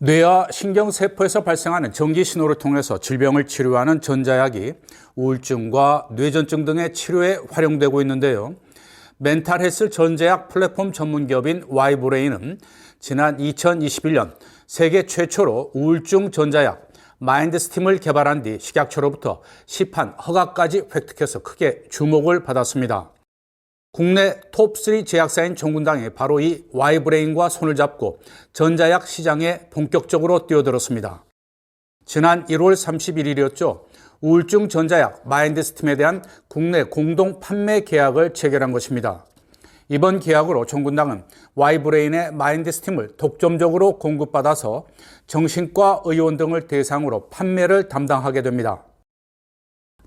뇌와 신경세포에서 발생하는 전기 신호를 통해서 질병을 치료하는 전자약이 우울증과 뇌전증 등의 치료에 활용되고 있는데요. 멘탈헬스 전자약 플랫폼 전문기업인 Y브레인은 지난 2021년 세계 최초로 우울증 전자약 마인드스팀을 개발한 뒤 식약처로부터 시판 허가까지 획득해서 크게 주목을 받았습니다. 국내 톱3 제약사인 정군당이 바로 이 Y브레인과 손을 잡고 전자약 시장에 본격적으로 뛰어들었습니다. 지난 1월 31일이었죠. 우울증 전자약 마인드스팀에 대한 국내 공동 판매 계약을 체결한 것입니다. 이번 계약으로 정군당은 Y브레인의 마인드스팀을 독점적으로 공급받아서 정신과 의원 등을 대상으로 판매를 담당하게 됩니다.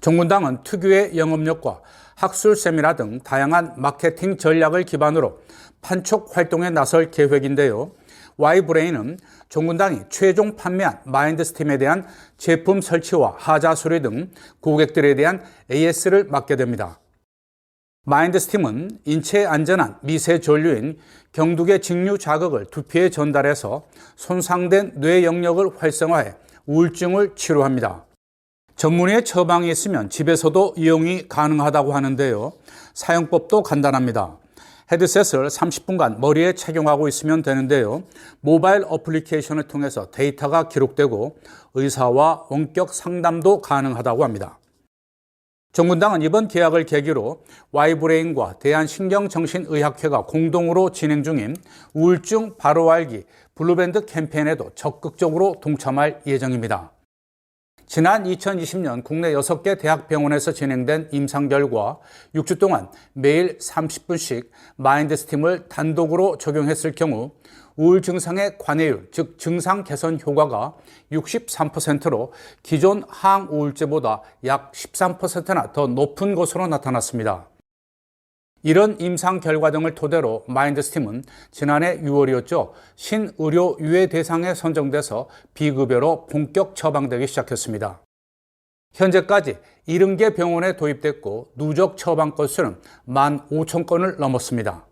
정군당은 특유의 영업력과 학술 세미나 등 다양한 마케팅 전략을 기반으로 판촉 활동에 나설 계획인데요. Y브레인은 정군당이 최종 판매한 마인드스팀에 대한 제품 설치와 하자 수리 등 고객들에 대한 AS를 맡게 됩니다. 마인드스팀은 인체에 안전한 미세 전류인 경두계 직류 자극을 두피에 전달해서 손상된 뇌 영역을 활성화해 우울증을 치료합니다. 전문의의 처방이 있으면 집에서도 이용이 가능하다고 하는데요. 사용법도 간단합니다. 헤드셋을 30분간 머리에 착용하고 있으면 되는데요. 모바일 어플리케이션을 통해서 데이터가 기록되고 의사와 원격 상담도 가능하다고 합니다. 정군당은 이번 계약을 계기로 Y브레인과 대한신경정신의학회가 공동으로 진행 중인 우울증 바로 알기 블루밴드 캠페인에도 적극적으로 동참할 예정입니다. 지난 2020년 국내 6개 대학병원에서 진행된 임상 결과 6주 동안 매일 30분씩 마인드스팀을 단독으로 적용했을 경우 우울 증상의 관해율, 즉 증상 개선 효과가 63%로 기존 항우울제보다 약 13%나 더 높은 것으로 나타났습니다. 이런 임상 결과 등을 토대로 마인드스팀은 지난해 6월이었죠. 신의료 유예 대상에 선정돼서 비급여로 본격 처방되기 시작했습니다. 현재까지 70개 병원에 도입됐고 누적 처방 건수는 15,000건을 넘었습니다.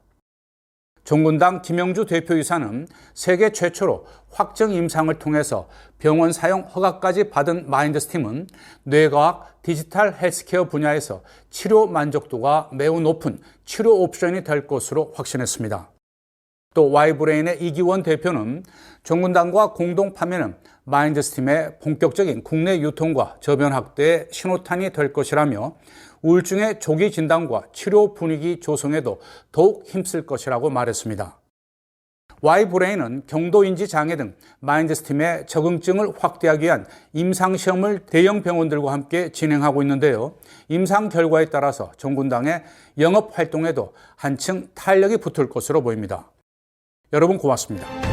정군당 김영주 대표이사는 세계 최초로 확정 임상을 통해서 병원 사용 허가까지 받은 마인드스팀은 뇌과학, 디지털 헬스케어 분야에서 치료 만족도가 매우 높은 치료 옵션이 될 것으로 확신했습니다. 또 Y브레인의 이기원 대표는 정군당과 공동 판매는 마인드스팀의 본격적인 국내 유통과 저변 확대의 신호탄이 될 것이라며 우울증의 조기 진단과 치료 분위기 조성에도 더욱 힘쓸 것이라고 말했습니다. Y브레인은 경도인지 장애 등 마인드스팀의 적응증을 확대하기 위한 임상시험을 대형 병원들과 함께 진행하고 있는데요. 임상 결과에 따라서 정군당의 영업활동에도 한층 탄력이 붙을 것으로 보입니다. 여러분 고맙습니다.